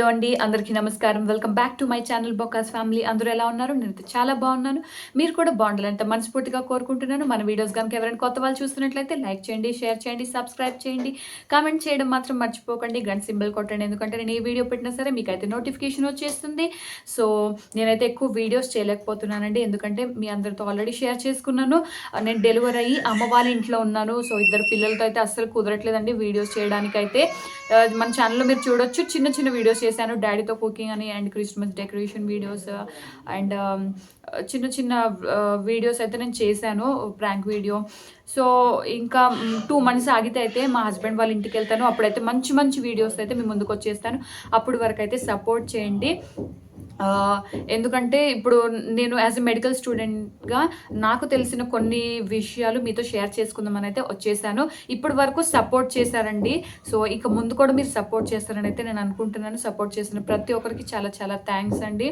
అండి, అందరికీ నమస్కారం. Welcome back to my channel bokas family. అందరూ ఎలా ఉన్నారు? నేనైతే చాలా బాగున్నాను. మీరు కూడా బాగుండాలంటే మనస్ఫూర్తిగా కోరుకుంటున్నాను. మన వీడియోస్ కనుక ఎవరైనా కొత్త వాళ్ళు చూస్తున్నట్లయితే లైక్ చేయండి, షేర్ చేయండి, సబ్స్క్రైబ్ చేయండి, కామెంట్ చేయడం మాత్రం మర్చిపోకండి. గంట సింబల్ కొట్టండి, ఎందుకంటే నేను ఏ వీడియో పెట్టినా సరే మీకైతే నోటిఫికేషన్ వచ్చేస్తుంది. సో నేనైతే ఎక్కువ వీడియోస్ చేయలేకపోతున్నానండి, ఎందుకంటే మీ అందరితో ఆల్రెడీ షేర్ చేసుకున్నాను. నేను డెలివరీ అయ్యి అమ్మ వాళ్ళ ఇంట్లో ఉన్నాను. సో ఇద్దరు పిల్లలతో అయితే అస్సలు కుదరట్లేదండి వీడియోస్ చేయడానికైతే. మన ఛానల్లో మీరు చూడొచ్చు, చిన్న చిన్న వీడియోస్ చేశాను డాడీతో కుకింగ్ అని, and Christmas decoration videos, and చిన్న చిన్న వీడియోస్ అయితే నేను చేశాను, ప్రాంక్ వీడియో. సో ఇంకా 2 మంత్స్ ఆగితే అయితే మా హస్బెండ్ వాళ్ళ ఇంటికి వెళ్తాను. అప్పుడైతే మంచి మంచి వీడియోస్ అయితే మీ ముందుకు వచ్చేస్తాను. అప్పుడు వరకు అయితే సపోర్ట్ చేయండి. ఎందుకంటే ఇప్పుడు నేను యాజ్ ఎ మెడికల్ స్టూడెంట్గా నాకు తెలిసిన కొన్ని విషయాలు మీతో షేర్ చేసుకుందామని అయితే వచ్చేసాను. ఇప్పటి వరకు సపోర్ట్ చేశారండి. సో ఇక ముందు కూడా మీరు సపోర్ట్ చేస్తారని అయితే నేను అనుకుంటున్నాను. సపోర్ట్ చేసిన ప్రతి ఒక్కరికి చాలా చాలా థ్యాంక్స్ అండి.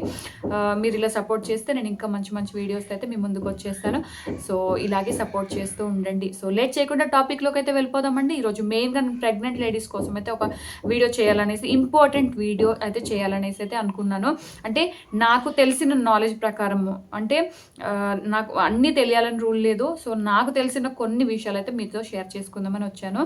మీరు ఇలా సపోర్ట్ చేస్తే నేను ఇంకా మంచి మంచి వీడియోస్ అయితే మీ ముందుకు వచ్చేస్తాను. సో ఇలాగే సపోర్ట్ చేస్తూ ఉండండి. సో లేట్ చేయకుండా టాపిక్లోకి అయితే వెళ్ళిపోదామండి. ఈరోజు మెయిన్గా ప్రెగ్నెంట్ లేడీస్ కోసం అయితే ఒక వీడియో చేయాలనేసి, ఇంపార్టెంట్ వీడియో అయితే చేయాలనేసి అయితే అనుకున్నాను. అంటే నాకు తెలిసిన నాలెడ్జ్ ప్రకారము, అంటే నాకు అన్నీ తెలియాలని రూల్ లేదు. సో నాకు తెలిసిన కొన్ని విషయాలు అయితే మీతో షేర్ చేసుకుందామని వచ్చాను.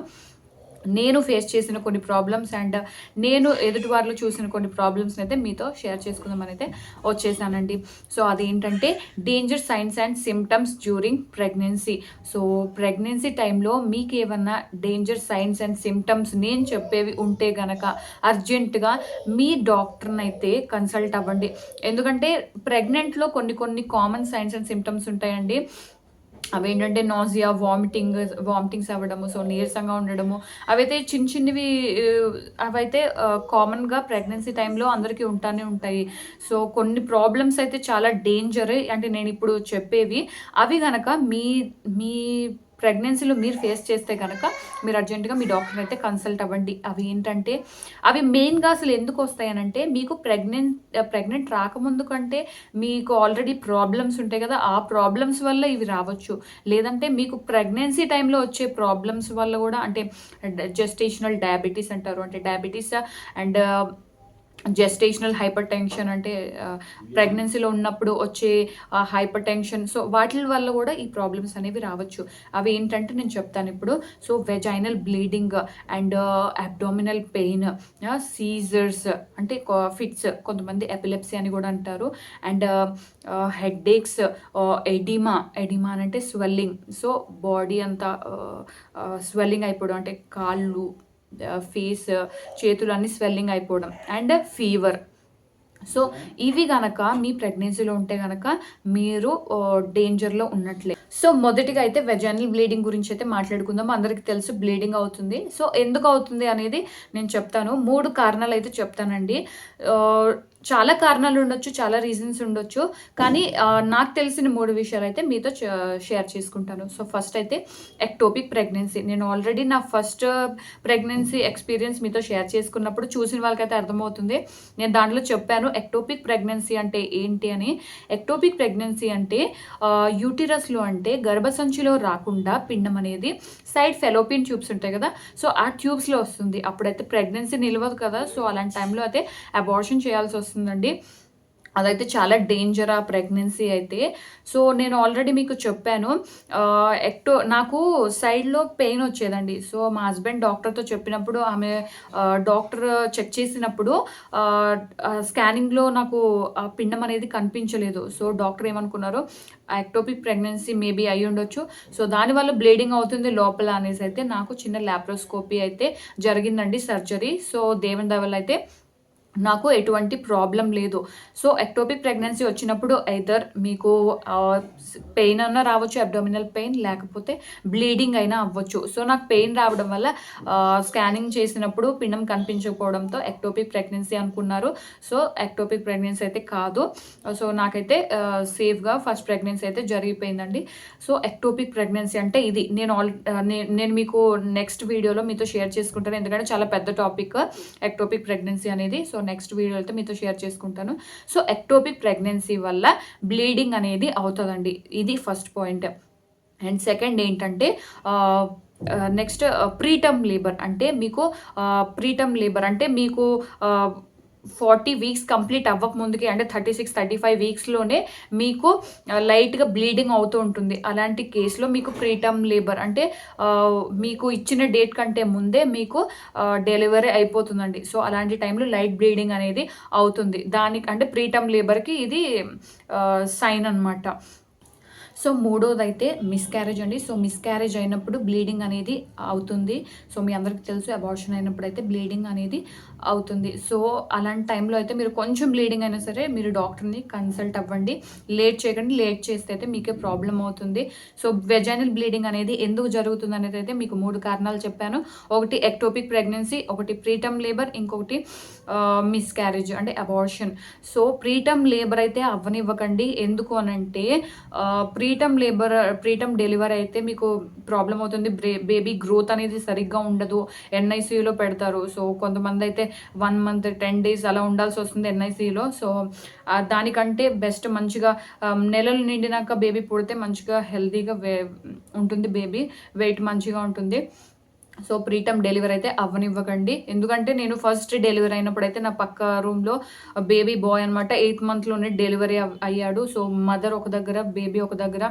నేను ఫేస్ చేసిన కొన్ని ప్రాబ్లమ్స్ అండ్ నేను ఎదుటి వారిలో చూసిన కొన్ని ప్రాబ్లమ్స్ని అయితే మీతో షేర్ చేసుకుందామని అయితే వచ్చేసానండి. సో అదేంటంటే danger science and symptoms during pregnancy. So pregnancy టైంలో మీకు ఏమన్నా డేంజర్ సైన్స్ అండ్ సిమ్టమ్స్ నేను చెప్పేవి ఉంటే గనక అర్జెంటుగా మీ డాక్టర్ని అయితే కన్సల్ట్ అవ్వండి. ఎందుకంటే ప్రెగ్నెంట్లో కొన్ని కొన్ని కామన్ సైన్స్ అండ్ సిమ్టమ్స్ ఉంటాయండి. అవేంటంటే నాజియా, వామిటింగ్స్ అవ్వడము, సో నీరసంగా ఉండడము, అవైతే చిన్న చిన్నవి. అవైతే కామన్గా ప్రెగ్నెన్సీ టైంలో అందరికీ ఉంటానే ఉంటాయి. సో కొన్ని ప్రాబ్లమ్స్ అయితే చాలా డేంజర్. అంటే నేను ఇప్పుడు చెప్పేవి అవి కనుక మీ మీ ప్రెగ్నెన్సీలో మీరు ఫేస్ చేస్తే కనుక మీరు అర్జెంటుగా మీ డాక్టర్ అయితే కన్సల్ట్ అవ్వండి. అవి ఏంటంటే, అవి మెయిన్గా అసలు ఎందుకు వస్తాయనంటే, మీకు ప్రెగ్నెంట్ రాకముందు కంటే మీకు ఆల్రెడీ ప్రాబ్లమ్స్ ఉంటాయి కదా, ఆ ప్రాబ్లమ్స్ వల్ల ఇవి రావచ్చు. లేదంటే మీకు ప్రెగ్నెన్సీ టైంలో వచ్చే ప్రాబ్లమ్స్ వల్ల కూడా, అంటే జెస్టేషనల్ డయాబెటీస్ అంటారు, అంటే diabetes and gestational hyper tension, అంటే ప్రెగ్నెన్సీలో ఉన్నప్పుడు వచ్చే హైపర్ టెన్షన్. సో వాటి వల్ల కూడా ఈ ప్రాబ్లమ్స్ అనేవి రావచ్చు. అవి ఏంటంటే నేను చెప్తాను ఇప్పుడు. So vaginal bleeding and abdominal pain, seizures అంటే ఫిట్స్, కొంతమంది ఎపిలెప్సీ అని కూడా అంటారు, అండ్ హెడ్ఏక్స్, ఎడిమా అంటే స్వెల్లింగ్. సో బాడీ అంతా స్వెల్లింగ్ అయిపోవడం, అంటే కాళ్ళు, ఫేస్, చేతులు అన్ని స్వెల్లింగ్ అయిపోవడం, అండ్ ఫీవర్. సో ఇవి గనక మీ ప్రెగ్నెన్సీలో ఉంటే గనక మీరు డేంజర్లో ఉన్నట్లే. సో మొదటిగా అయితే వెజైనల్ బ్లీడింగ్ గురించి అయితే మాట్లాడుకుందాం. అందరికీ తెలుసు బ్లీడింగ్ అవుతుంది. సో ఎందుకు అవుతుంది అనేది నేను చెప్తాను. 3 కారణాలు అయితే చెప్తానండి. చాలా కారణాలు ఉండొచ్చు, చాలా రీజన్స్ ఉండొచ్చు, కానీ నాకు తెలిసిన 3 విషయాలు అయితే మీతో షేర్ చేసుకుంటాను. సో ఫస్ట్ అయితే ఎక్టోపిక్ ప్రెగ్నెన్సీ. నేను ఆల్రెడీ నా ఫస్ట్ ప్రెగ్నెన్సీ ఎక్స్పీరియన్స్ మీతో షేర్ చేసుకున్నప్పుడు చూసిన వాళ్ళకైతే అర్థమవుతుంది. నేను దాంట్లో చెప్పాను ఎక్టోపిక్ ప్రెగ్నెన్సీ అంటే ఏంటి అని. ఎక్టోపిక్ ప్రెగ్నెన్సీ అంటే యూటిరస్లో, అంటే గర్భసంచిలో రాకుండా పిండం అనేది సైడ్ ఫెలోపియన్ ట్యూబ్స్ ఉంటాయి కదా, సో ఆ ట్యూబ్స్లో వస్తుంది. అప్పుడైతే ప్రెగ్నెన్సీ నిలవదు కదా, సో అలాంటి టైంలో అయితే అబార్షన్ చేయాల్సి వస్తుందండి. అదైతే చాలా డేంజర్ ఆ ప్రెగ్నెన్సీ అయితే. సో నేను ఆల్రెడీ మీకు చెప్పాను, నాకు సైడ్లో పెయిన్ వచ్చేదండి. సో మా హస్బెండ్ డాక్టర్తో చెప్పినప్పుడు, ఆమె డాక్టర్ చెక్ చేసినప్పుడు స్కానింగ్లో నాకు ఆ పిండం అనేది కనిపించలేదు. సో డాక్టర్ ఏమనుకున్నారు, ఎక్టోపిక్ ప్రెగ్నెన్సీ మేబీ అయి ఉండొచ్చు, సో దానివల్ల బ్లీడింగ్ అవుతుంది లోపల అనేసి అయితే నాకు చిన్న ల్యాప్రోస్కోపీ అయితే జరిగిందండి, సర్జరీ. సో దేవుని దయ వల్ల అయితే నాకు ఎటువంటి ప్రాబ్లం లేదు. సో ఎక్టోపిక్ ప్రెగ్నెన్సీ వచ్చినప్పుడు ఐదర్ మీకు పెయిన్ అన్నా రావచ్చు, అబ్డామినల్ పెయిన్, లేకపోతే బ్లీడింగ్ అయినా అవ్వచ్చు. సో నాకు పెయిన్ రావడం వల్ల స్కానింగ్ చేసినప్పుడు పిండం కనిపించకపోవడంతో ఎక్టోపిక్ ప్రెగ్నెన్సీ అనుకున్నారు. సో ఎక్టోపిక్ ప్రెగ్నెన్సీ అయితే కాదు. సో నాకైతే సేఫ్గా ఫస్ట్ ప్రెగ్నెన్సీ అయితే జరిగిపోయిందండి. సో ఎక్టోపిక్ ప్రెగ్నెన్సీ అంటే ఇది. నేను మీకు నెక్స్ట్ వీడియోలో మీతో షేర్ చేసుకుంటాను, ఎందుకంటే చాలా పెద్ద టాపిక్ ఎక్టోపిక్ ప్రెగ్నెన్సీ అనేది. సో నెక్స్ట్ వీడియో అయితే మీతో షేర్ చేసుకుంటాను. సో ఎక్టోపిక్ ప్రెగ్నెన్సీ వల్ల బ్లీడింగ్ అనేది అవుతుందండి, ఇది ఫస్ట్ పాయింట్. అండ్ సెకండ్ ఏంటంటే నెక్స్ట్ ప్రీటర్మ్ లేబర్. అంటే మీకు ప్రీటర్మ్ లేబర్ అంటే మీకు 40 వీక్స్ కంప్లీట్ అవ్వక ముందుకి అంటే 36-35 వీక్స్‌లోనే మీకు లైట్‌గా బ్లీడింగ్ అవుతూ ఉంటుంది. అలాంటి కేస్‌లో మీకు ప్రీటర్మ్ లేబర్ అంటే మీకు ఇచ్చిన డేట్ కంటే ముందే మీకు డెలివరీ అయిపోతుందండి. సో, అలాంటి టైంలో లైట్ బ్లీడింగ్ అనేది అవుతుంది. దానికి అంటే ప్రీటర్మ్ లేబర్‌కి ఇది సైన్ అనమాట. సో, మూడోదైతే మిస్‌క్యారేజ్ అండి. సో, మిస్‌క్యారేజ్ అయినప్పుడు బ్లీడింగ్ అనేది అవుతుంది. సో, మీ అందరికి తెలుసు అబార్షన్ అయినప్పుడైతే బ్లీడింగ్ అనేది అవుతుంది. సో, అలాంటి టైంలో అయితే మీరు కొంచెం బ్లీడింగ్ అయినా సరే మీరు డాక్టర్‌ని కన్సల్ట్ అవ్వండి. లేట్ చేయకండి. లేట్ చేస్తే అయితే మీకే ప్రాబ్లమ్ అవుతుంది. సో, వెజైనల్ బ్లీడింగ్ అనేది ఎందుకు జరుగుతుందనేది అయితే మీకు 3 కారణాలు చెప్పాను. ఒకటి ఎక్టోపిక్ ప్రెగ్నెన్సీ, ఒకటి ప్రీటర్మ్ లేబర్, ఇంకొకటి మిస్‌క్యారేజ్ అంటే అబార్షన్. సో, ప్రీటర్మ్ లేబర్ అయితే అవ్వనివ్వకండి. ఎందుకు అనంటే ప్రీటర్మ్ డెలివరీ అయితే మీకు ప్రాబ్లమ్ అవుతుంది. బేబీ గ్రోత్ అనేది సరిగ్గా ఉండదు. ఎన్ఐసీయూలో పెడతారు. సో, కొంతమందయితే 1 మంత్, 10 డేస్ అలా ఉండాల్సొస్తుంది ఎన్ఐసీయూలో. సో, దానికంటే బెస్ట్ మంచిగా నెలలు నిండినాక బేబీ పుడితే మంచిగా హెల్తీగా ఉంటుంది బేబీ. వెయిట్ మంచిగా ఉంటుంది. సో, ప్రీటర్మ్ డెలివరీ అయితే అవ్వనివ్వకండి. ఎందుకంటే నేను ఫస్ట్ డెలివరీ అయినప్పుడైతే నా పక్క రూమ్‌లో బేబీ బాయ్ అనమాట. 8th మంత్‌లోనే డెలివరీ అయ్యాడు. సో, మదర్ ఒక దగ్గర, బేబీ ఒక దగ్గర.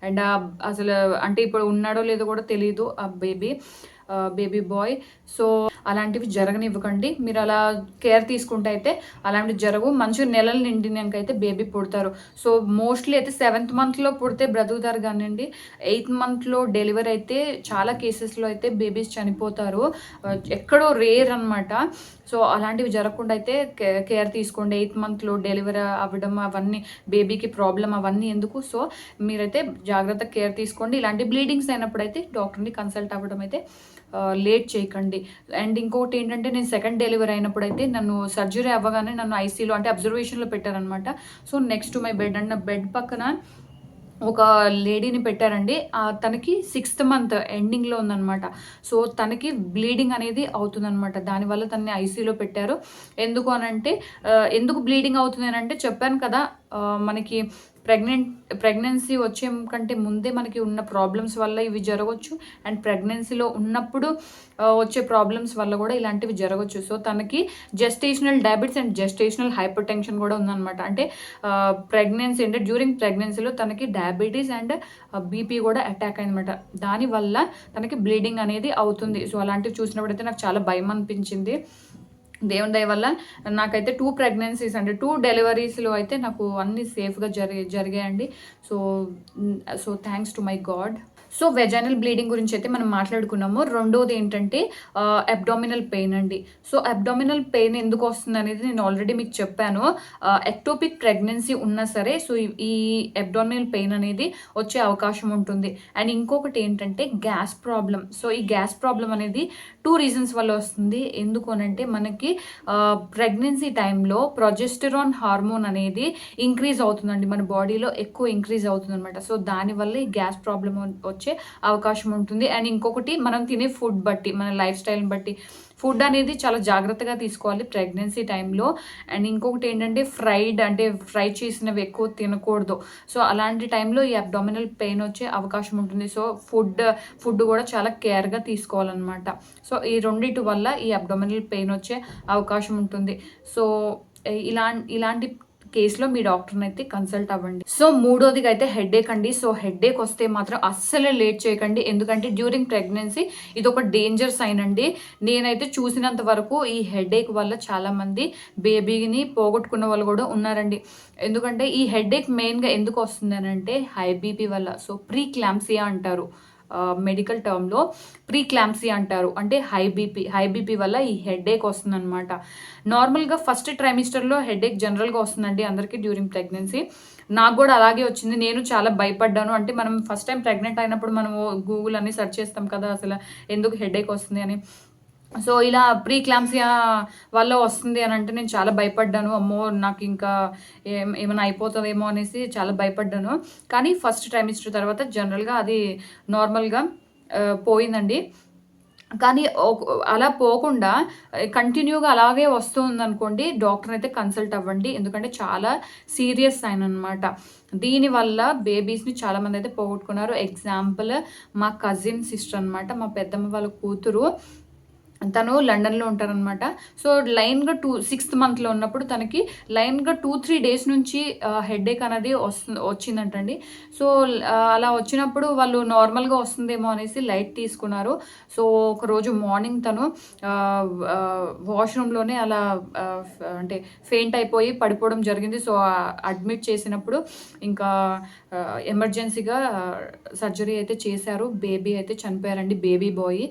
అండ్ అసలు అంటే ఇప్పుడు ఉన్నాడో లేదో కూడా తెలీదు ఆ బేబీ బాయ్. సో, అలాంటివి జరగనివ్వకండి. మీరు అలా కేర్ తీసుకుంటే అయితే అలాంటివి జరగవు. మంచిగా నెలలు నిండినాకైతే బేబీ పుడతారు. సో, మోస్ట్‌లీ అయితే 7th మంత్‌లో పుడితే బ్రతుకుతారు గానండి. 8th మంత్‌లో డెలివరీ అయితే చాలా కేసెస్‌లో అయితే బేబీస్ చనిపోతారు. ఎక్కడో రేర్ అనమాట. సో, అలాంటివి జరగకుండా అయితే కేర్ తీసుకోండి. 8th మంత్‌లో డెలివరీ అవ్వడం అవన్నీ బేబీకి ప్రాబ్లమ్ అవన్నీ ఎందుకు. సో, మీరైతే జాగ్రత్తగా కేర్ తీసుకోండి. ఇలాంటి బ్లీడింగ్స్ అయినప్పుడైతే డాక్టర్‌ని కన్సల్ట్ అవ్వడం అయితే లేట్ చేయకండి. అండ్ ఇంకొకటి ఏంటంటే నేను సెకండ్ డెలివరీ అయినప్పుడైతే నన్ను సర్జరీ అవ్వగానే నన్ను ఐసీయూలో అంటే అబ్జర్వేషన్‌లో పెట్టారనమాట. So, next to my bed and నా బెడ్ పక్కన ఒక లేడీని పెట్టారండి. తనకి 6th మంత్ ఎండింగ్‌లో ఉందనమాట. సో, తనకి బ్లీడింగ్ అనేది అవుతుందనమాట. దానివల్ల తనని ఐసీయూలో పెట్టారు. ఎందుకు అనంటే ఎందుకు బ్లీడింగ్ అవుతుంది అనంటే చెప్పాను కదా! మనకి ప్రెగ్నెన్సీ వచ్చే కంటే ముందే మనకి ఉన్న ప్రాబ్లమ్స్ వల్ల ఇవి జరగొచ్చు. అండ్ ప్రెగ్నెన్సీలో ఉన్నప్పుడు వచ్చే ప్రాబ్లమ్స్ వల్ల కూడా ఇలాంటివి జరగొచ్చు. సో, తనకి gestational diabetes and gestational hyper tension కూడా ఉందనమాట. అంటే ప్రెగ్నెన్సీ అంటే డ్యూరింగ్ ప్రెగ్నెన్సీలో తనకి డయాబెటిస్ అండ్ బీపీ కూడా అటాక్ అయిందనమాట. దానివల్ల తనకి బ్లీడింగ్ అనేది అవుతుంది. సో, అలాంటివి చూసినప్పుడైతే నాకు చాలా భయం అనిపించింది. దేవుని దయ వల్ల నాకైతే 2 ప్రెగ్నెన్సీస్ అంటే 2 డెలివరీస్‌లో అయితే నాకు అన్నీ సేఫ్‌గా జరిగాయండి. So, so thanks to my god. So, vaginal bleeding గురించయితే మనం మాట్లాడుకున్నాము. రెండోదేంటంటే అబ్డామినల్ పెయిన్ అండి. సో, అబ్డామినల్ పెయిన్ ఎందుకొస్తుందనేది నేను ఆల్రెడీ మీకు చెప్పాను. ఎక్టోపిక్ ప్రెగ్నెన్సీ ఉన్నా సరే సో, ఈ అబ్డామినల్ పెయిన్ అనేది వచ్చే అవకాశం ఉంటుంది. అండ్ ఇంకొకటి ఏంటంటే గ్యాస్ ప్రాబ్లమ్. సో, ఈ గ్యాస్ ప్రాబ్లమ్ అనేది 2 రీజన్స్ వల్ల వస్తుంది. ఎందుకు అనంటే మనకి ప్రెగ్నెన్సీ టైంలో ప్రొజెస్టెరాన్ హార్మోన్ అనేది ఇంక్రీజ్ అవుతుందండి. మన బాడీలో ఎక్కువ ఇంక్రీజ్ అవుతుందనమాట. సో, దానివల్ల ఈ గ్యాస్ ప్రాబ్లమ్ వచ్చే అవకాశం ఉంటుంది. అండ్ ఇంకొకటి మనం తినే ఫుడ్ బట్టి, మన లైఫ్ స్టైల్‌ని బట్టి ఫుడ్ అనేది చాలా జాగ్రత్తగా తీసుకోవాలి ప్రెగ్నెన్సీ టైంలో. అండ్ ఇంకొకటి ఏంటంటే ఫ్రై చేసినవి ఎక్కువ తినకూడదు. సో, అలాంటి టైంలో ఈ అబ్డామినల్ పెయిన్ వచ్చే అవకాశం ఉంటుంది. సో, ఫుడ్ కూడా చాలా కేర్‌గా తీసుకోవాలనమాట. సో, ఈ రెండిటి వల్ల ఈ అబ్డామినల్ పెయిన్ వచ్చే అవకాశం ఉంటుంది. సో, ఇలాంటి కేస్‌లో మీ డాక్టర్‌నైతే కన్సల్ట్ అవ్వండి. సో, మూడోదిగా అయితే హెడ్‌ఏక్ అండి. సో, హెడ్‌ఏక్ వస్తే మాత్రం అస్సలే లేట్ చేయకండి. ఎందుకంటే డ్యూరింగ్ ప్రెగ్నెన్సీ ఇదొక డేంజర్ సైన్ అండి. నేనైతే చూసినంత వరకు ఈ హెడ్‌ఏక్ వల్ల చాలామంది బేబీని పోగొట్టుకున్న వాళ్ళు కూడా ఉన్నారండి. ఎందుకంటే ఈ హెడ్‌ఏక్ మెయిన్‌గా ఎందుకు వస్తుందనంటే హై బీపీ వల్ల. సో, ప్రీక్లాంప్సియా అంటారు. మెడికల్ టర్మ్‌లో ప్రీక్లాంప్సియా అంటారు. అంటే హై బీపీ వల్ల ఈ హెడ్‌ఏక్ వస్తుందనమాట. నార్మల్‌గా ఫస్ట్ ట్రైమిస్టర్‌లో హెడ్‌ఏక్ జనరల్‌గా వస్తుందండి అందరికీ డ్యూరింగ్ ప్రెగ్నెన్సీ. నాకు కూడా అలాగే వచ్చింది. నేను చాలా భయపడ్డాను. అంటే మనం ఫస్ట్ టైం ప్రెగ్నెంట్ అయినప్పుడు మనము గూగుల్ అన్ని సెర్చ్ చేస్తాం కదా! అసలు ఎందుకు హెడ్‌ఏక్ వస్తుంది అని. సో, ఇలా ప్రీక్లాంప్సియా వల్ల వస్తుంది అనంటే నేను చాలా భయపడ్డాను. అమ్మో! నాకింకా ఏమైనా అయిపోతదేమో అనేసి చాలా భయపడ్డాను. కానీ ఫస్ట్ ట్రైమిస్టర్ తర్వాత జనరల్‌గా అది నార్మల్‌గా పోయిందండి. కానీ అలా పోకుండా కంటిన్యూగా అలాగే వస్తుందనుకోండి డాక్టర్‌నైతే కన్సల్ట్ అవ్వండి. ఎందుకంటే చాలా సీరియస్ సైన్ అనమాట. దీనివల్ల బేబీస్‌ని చాలామందయితే పోగొట్టుకున్నారు. ఎగ్జాంపుల్ మా కజిన్ సిస్టర్ అనమాట. మా పెద్దమ్మ వాళ్ళ కూతురు తను లండన్‌లో ఉంటారనమాట. సో, లైన్‌గా 6థ్ మంత్‌లో ఉన్నప్పుడు తనకి లైన్‌గా 2, 3 డేస్ నుంచి హెడేక్ అనేది వచ్చిందంటండి. సో, అలా వచ్చినప్పుడు వాళ్ళు నార్మల్‌గా వస్తుందేమో అనేసి లైట్ తీసుకున్నారు. సో, ఒకరోజు మార్నింగ్ తను వాష్‌రూమ్‌లోనే అలా అంటే ఫెయింట్ అయిపోయి పడిపోవడం జరిగింది. సో, అడ్మిట్ చేసినప్పుడు ఇంకా ఎమర్జెన్సీగా సర్జరీ అయితే చేశారు. బేబీ అయితే చనిపోయారండి. Baby bye.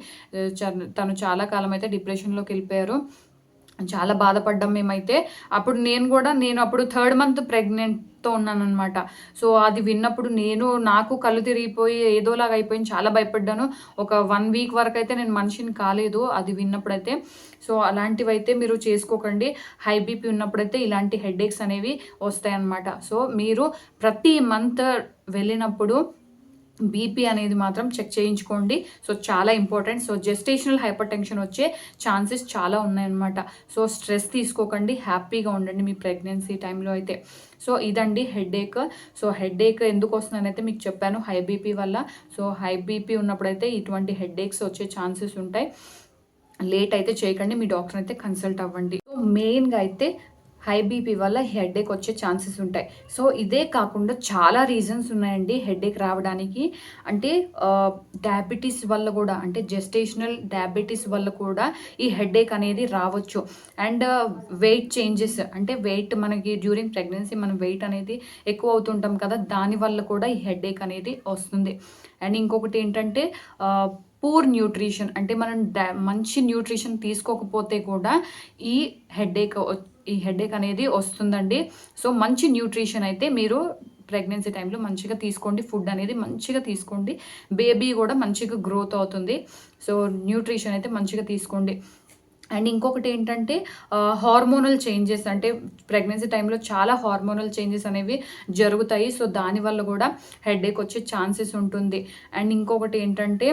తను చాలా కాలం అయితే డిప్రెషన్‌లోకెళ్ళిపోయారు. చాలా బాధపడ్డాం మేమైతే. అప్పుడు నేను అప్పుడు థర్డ్ మంత్ ప్రెగ్నెంట్‌తో ఉన్నాననమాట. సో, అది విన్నప్పుడు నాకు కళ్ళు తిరిగిపోయి ఏదోలాగా అయిపోయింది. చాలా భయపడ్డాను. ఒక 1 వీక్ వరకైతే నేను మనిషిని కాలేదు అది విన్నప్పుడైతే. సో, అలాంటివైతే మీరు చేసుకోకండి. హై బీపీ ఉన్నప్పుడైతే ఇలాంటి హెడేక్స్ అనేవి వస్తాయన్నమాట. సో, మీరు ప్రతి మంత్ వెళ్ళినప్పుడు బీపీ అనేది మాత్రం చెక్ చేయించుకోండి. సో, చాలా important. So, gestational hyper tension వచ్చే ఛాన్సెస్ చాలా ఉన్నాయన్నమాట. సో, స్ట్రెస్ తీసుకోకండి. హ్యాపీగా ఉండండి మీ ప్రెగ్నెన్సీ టైంలో అయితే. సో, ఇదండి హెడేక్. సో, హెడేక్ ఎందుకొస్తుందనైతే మీకు చెప్పాను హై బీపీ వల్ల. సో, హై బీపీ ఉన్నప్పుడైతే ఇటువంటి హెడేక్స్ వచ్చే ఛాన్సెస్ ఉంటాయి. లేట్ అయితే చేయకండి. మీ డాక్టర్‌ని అయితే కన్సల్ట్ అవ్వండి. సో, మెయిన్‌గా అయితే హై బీపీ వల్ల హెడేక్ వచ్చే ఛాన్సెస్ ఉంటాయి. సో, ఇదే కాకుండా చాలా రీజన్స్ ఉన్నాయండి హెడేక్ రావడానికి. అంటే డయాబెటిస్ వల్ల కూడా అంటే జెస్టేషనల్ డయాబెటిస్ వల్ల కూడా ఈ హెడేక్ అనేది రావచ్చు. అండ్ వెయిట్ చేంజెస్ అంటే వెయిట్ మనకి డ్యూరింగ్ ప్రెగ్నెన్సీ మనం వెయిట్ అనేది ఎక్కువ అవుతుంటాం కదా! దానివల్ల కూడా ఈ హెడేక్ అనేది వస్తుంది. అండ్ ఇంకొకటి ఏంటంటే పూర్ న్యూట్రిషన్ అంటే మనం మంచి న్యూట్రిషన్ తీసుకోకపోతే కూడా ఈ హెడేక్ అనేది వస్తుందండి. సో, మంచి న్యూట్రిషన్ అయితే మీరు ప్రెగ్నెన్సీ టైంలో మంచిగా తీసుకోండి. ఫుడ్ అనేది మంచిగా తీసుకోండి. బేబీ కూడా మంచిగా గ్రోత్ అవుతుంది. సో, న్యూట్రిషన్ అయితే మంచిగా తీసుకోండి. అండ్ ఇంకొకటి ఏంటంటే హార్మోనల్ చేంజెస్ అంటే ప్రెగ్నెన్సీ టైంలో చాలా హార్మోనల్ చేంజెస్ అనేవి జరుగుతాయి. సో, దానివల్ల కూడా హెడేక్ వచ్చే ఛాన్సెస్ ఉంటుంది. అండ్ ఇంకొకటి ఏంటంటే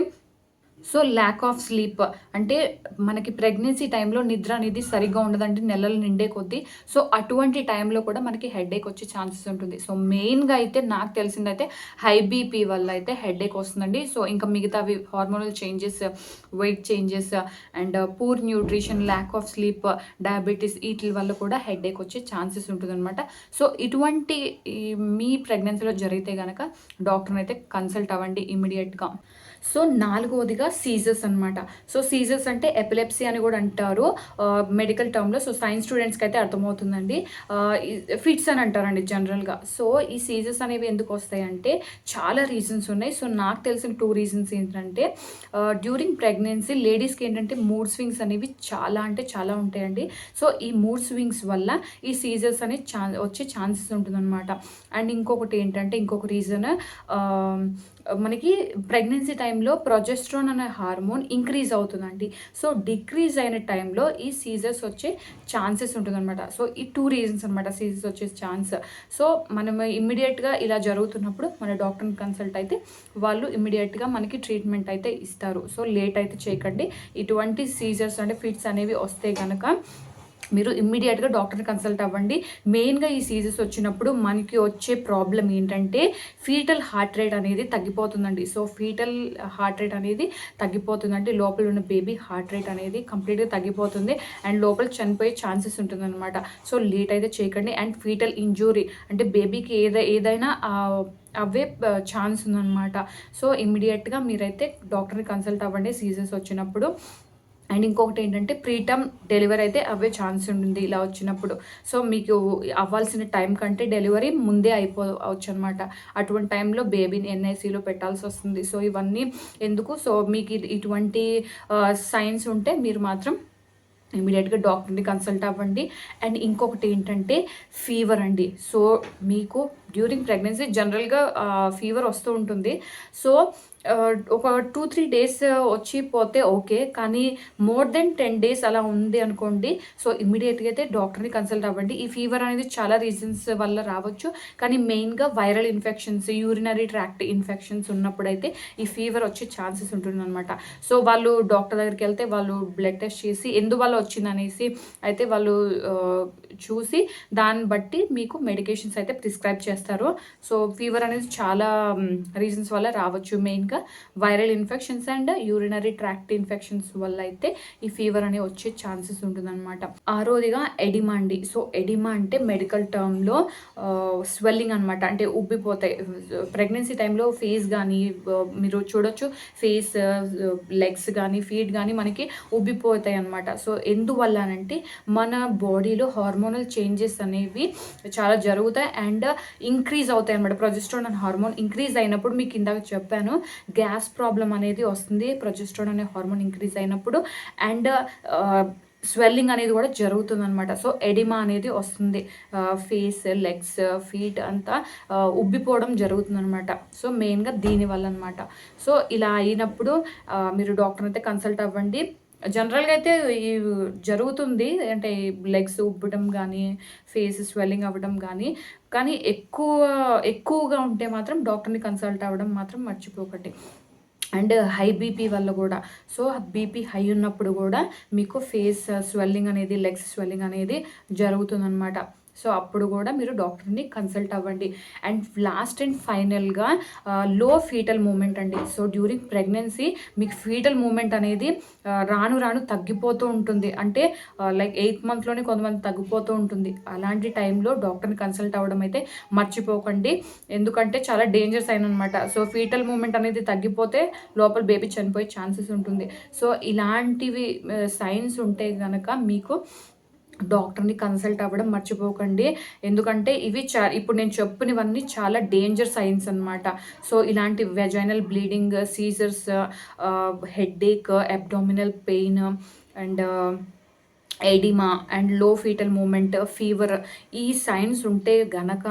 సో, ల్యాక్ ఆఫ్ స్లీప్ అంటే మనకి ప్రెగ్నెన్సీ టైంలో నిద్ర అనేది సరిగ్గా ఉండదండి నెలలు నిండే కొద్దీ. సో, అటువంటి టైంలో కూడా మనకి హెడేక్ వచ్చే ఛాన్సెస్ ఉంటుంది. సో, మెయిన్‌గా అయితే నాకు తెలిసిందైతే హై బీపీ వల్ల అయితే హెడేక్ వస్తుందండి. సో, ఇంకా మిగతావి hormonal changes, weight changes and poor nutrition, lack of sleep, diabetes ఈటిల వల్ల కూడా హెడేక్ వచ్చే ఛాన్సెస్ ఉంటుందనమాట. సో, ఇటువంటి మీ ప్రెగ్నెన్సీలో జరిగితే గనక డాక్టర్‌ని అయితే కన్సల్ట్ అవ్వండి ఇమ్మీడియేట్‌గా. సో, నాలుగోదిగా సీజర్స్ అనమాట. సో, సీజర్స్ అంటే ఎపిలెప్సీ అని కూడా అంటారు మెడికల్ టర్మ్‌లో. సో, సైన్స్ స్టూడెంట్స్‌కి అయితే అర్థమవుతుందండి. ఫిట్స్ అని అంటారండి జనరల్‌గా. సో, ఈ సీజర్స్ అనేవి ఎందుకు వస్తాయంటే చాలా రీజన్స్ ఉన్నాయి. సో, నాకు తెలిసిన 2 రీజన్స్ ఏంటంటే డ్యూరింగ్ ప్రెగ్నెన్సీ లేడీస్‌కి ఏంటంటే మూడ్ స్వింగ్స్ అనేవి చాలా అంటే చాలా ఉంటాయండి. సో, ఈ మూడ్ స్వింగ్స్ వల్ల ఈ సీజర్స్ అనేవి వచ్చే ఛాన్సెస్ ఉంటుందన్నమాట. అండ్ ఇంకొకటి ఏంటంటే ఇంకొక రీజన్ మనకి ప్రెగ్నెన్సీ టైంలో ప్రొజెస్ట్రాన్ అనే హార్మోన్ ఇంక్రీజ్ అవుతుందండి. సో, డిక్రీజ్ అయిన టైంలో ఈ సీజర్స్ వచ్చే ఛాన్సెస్ ఉంటుందన్నమాట. సో, ఈ 2 రీజన్స్ అనమాట సీజర్స్ వచ్చే ఛాన్స్. సో, మనం ఇమ్మీడియేట్‌గా ఇలా జరుగుతున్నప్పుడు మన డాక్టర్‌ని కన్సల్ట్ అయితే వాళ్ళు ఇమ్మీడియేట్‌గా మనకి ట్రీట్మెంట్ అయితే ఇస్తారు. సో, లేట్ అయితే చేయకండి. ఇటువంటి సీజర్స్ అంటే ఫిట్స్ అనేవి వస్తే గనక మీరు ఇమ్మీడియేట్‌గా డాక్టర్‌ని కన్సల్ట్ అవ్వండి. మెయిన్‌గా ఈ సీజర్స్ వచ్చినప్పుడు మనకి వచ్చే ప్రాబ్లమ్ ఏంటంటే ఫీటల్ హార్ట్ రేట్ అనేది తగ్గిపోతుందండి. సో, ఫీటల్ హార్ట్ రేట్ అనేది తగ్గిపోతుందంటే లోపల ఉన్న బేబీ హార్ట్ రేట్ అనేది కంప్లీట్‌గా తగ్గిపోతుంది. అండ్ లోపల చనిపోయే ఛాన్సెస్ ఉంటుందన్నమాట. సో, లేట్ అయితే చేయకండి. అండ్ ఫీటల్ ఇంజ్యూరీ అంటే బేబీకి ఏదైనా అవే ఛాన్స్ ఉందన్నమాట. సో, ఇమ్మీడియేట్‌గా మీరైతే డాక్టర్‌ని కన్సల్ట్ అవ్వండి సీజర్స్ వచ్చినప్పుడు. అండ్ ఇంకొకటి ఏంటంటే ప్రీటర్మ్ డెలివరీ అయితే అవ్వే ఛాన్స్ ఉంటుంది ఇలా వచ్చినప్పుడు. సో, మీకు అవ్వాల్సిన టైం కంటే డెలివరీ ముందే అవ్వచ్చనమాట. అటువంటి టైంలో బేబీని ఎన్ఐసీలో పెట్టాల్సొస్తుంది. సో, ఇవన్నీ ఎందుకు? సో, మీకు ఇటువంటి సైన్స్ ఉంటే మీరు మాత్రం ఇమ్మీడియేట్‌గా డాక్టర్‌ని కన్సల్ట్ అవ్వండి. అండ్ ఇంకొకటి ఏంటంటే ఫీవర్ అండి. సో, మీకు డ్యూరింగ్ ప్రెగ్నెన్సీ జనరల్‌గా ఫీవర్ వస్తూ ఉంటుంది. సో, ఒక 2, 3 డేస్ వచ్చి పోతే ఓకే. కానీ మోర్ దెన్ 10 డేస్ అలా ఉంది అనుకోండి. సో, ఇమ్మీడియేట్‌గా అయితే డాక్టర్‌ని కన్సల్ట్ అవ్వండి. ఈ ఫీవర్ అనేది చాలా రీజన్స్ వల్ల రావచ్చు. కానీ మెయిన్‌గా viral infections, urinary tract infections ఉన్నప్పుడైతే ఈ ఫీవర్ వచ్చే ఛాన్సెస్ ఉంటుందన్నమాట. సో, వాళ్ళు డాక్టర్ దగ్గరికెళ్తే వాళ్ళు బ్లడ్ టెస్ట్ చేసి ఎందువల్ల వచ్చిందనేసి అయితే వాళ్ళు చూసి దాన్ని బట్టి మీకు మెడికేషన్స్ అయితే ప్రిస్క్రైబ్ చేస్తారు. సో, ఫీవర్ అనేది చాలా రీజన్స్ వల్ల రావచ్చు. మెయిన్‌గా ఇంకా viral infections and urinary tract infections వల్ల అయితే ఈ ఫీవర్ అనేది వచ్చే ఛాన్సెస్ ఉంటుందన్నమాట. ఆరోదిగా ఎడిమా అండి. సో ఎడిమా అంటే మెడికల్ టర్మ్లో స్వెల్లింగ్ అనమాట, అంటే ఉబ్బిపోతాయి. ప్రెగ్నెన్సీ టైంలో ఫేస్ కానీ మీరు చూడొచ్చు, ఫేస్, లెగ్స్ కానీ ఫీట్ కానీ మనకి ఉబ్బిపోతాయి అనమాట. సో ఎందువల్ల అంటే మన బాడీలో హార్మోనల్ చేంజెస్ అనేవి చాలా జరుగుతాయి అండ్ ఇంక్రీజ్ అవుతాయి అనమాట. ప్రొజెస్ట్రాన్ అనే హార్మోన్ ఇంక్రీజ్ అయినప్పుడు మీకు ఇందాక చెప్పాను గ్యాస్ ప్రాబ్లం అనేది వస్తుంది ప్రొజెస్ట్రాన్ అనే హార్మోన్ ఇంక్రీజ్ అయినప్పుడు. అండ్ స్వెల్లింగ్ అనేది కూడా జరుగుతుంది అనమాట. సో ఎడిమా అనేది వస్తుంది, ఫేస్, లెగ్స్, ఫీట్ అంతా ఉబ్బిపోవడం జరుగుతుంది అనమాట. సో మెయిన్గా దీనివల్ల అనమాట. సో ఇలా అయినప్పుడు మీరు డాక్టర్ అయితే కన్సల్ట్ అవ్వండి. జనరల్గా అయితే ఈ జరుగుతుంది, అంటే లెగ్స్ ఉబ్బడం కానీ ఫేస్ స్వెల్లింగ్ అవ్వడం కానీ ఎక్కువగా ఉంటే మాత్రం డాక్టర్ని కన్సల్ట్ అవ్వడం మాత్రం మర్చిపోకండి. అండ్ హై బీపీ వల్ల కూడా, సో బీపీ హై ఉన్నప్పుడు కూడా మీకు ఫేస్ స్వెల్లింగ్ అనేది, లెగ్స్ స్వెల్లింగ్ అనేది జరుగుతుందన్నమాట. సో అప్పుడు కూడా మీరు డాక్టర్ని కన్సల్ట్ అవ్వండి. అండ్ లాస్ట్ అండ్ ఫైనల్గా లో ఫీటల్ మూమెంట్ అండి. సో డ్యూరింగ్ ప్రెగ్నెన్సీ మీకు ఫీటల్ మూమెంట్ అనేది రాను రాను తగ్గిపోతూ ఉంటుంది. అంటే లైక్ 8th మంత్లోనే కొంతమంది తగ్గిపోతూ ఉంటుంది. అలాంటి టైంలో డాక్టర్ని కన్సల్ట్ అవ్వడం అయితే మర్చిపోకండి, ఎందుకంటే చాలా డేంజర్ సైన్ అనమాట. సో ఫీటల్ మూమెంట్ అనేది తగ్గిపోతే లోపల బేబీ చనిపోయే ఛాన్సెస్ ఉంటుంది. సో ఇలాంటివి సైన్స్ ఉంటే కనుక మీకు డాక్టర్ని కన్సల్ట్ అవ్వడం మర్చిపోకండి, ఎందుకంటే ఇవి ఇప్పుడు నేను చెప్పినవన్నీ చాలా డేంజర్ సైన్స్ అనమాట. సో ఇలాంటి vaginal bleeding, seizures, headache, abdominal pain and oedema and low foetal movement, fever, ఈ సైన్స్ ఉంటే గనక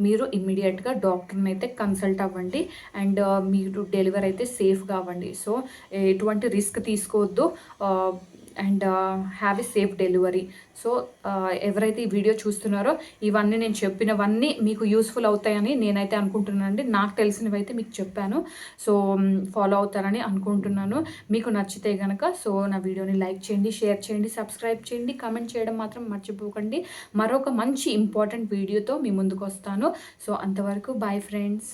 మీరు ఇమ్మీడియట్గా డాక్టర్ని అయితే కన్సల్ట్ అవ్వండి అండ్ మీరు డెలివరీ అయితే సేఫ్గా అవ్వండి. సో ఎటువంటి రిస్క్ తీసుకోవద్దు and have a safe delivery. So ఎవరైతే ఈ వీడియో చూస్తున్నారో ఇవన్నీ నేను చెప్పినవన్నీ మీకు యూస్ఫుల్ అవుతాయని నేనైతే అనుకుంటున్నాను అండి. నాకు తెలిసినవి అయితే మీకు చెప్పాను, సో ఫాలో అవుతారని అనుకుంటున్నాను. మీకు నచ్చితే కనుక సో నా వీడియోని లైక్ చేయండి, షేర్ చేయండి, సబ్స్క్రైబ్ చేయండి, కామెంట్ చేయడం మాత్రం మర్చిపోకండి. మరొక మంచి ఇంపార్టెంట్ వీడియోతో మీ ముందుకు వస్తాను. సో అంతవరకు బాయ్ ఫ్రెండ్స్.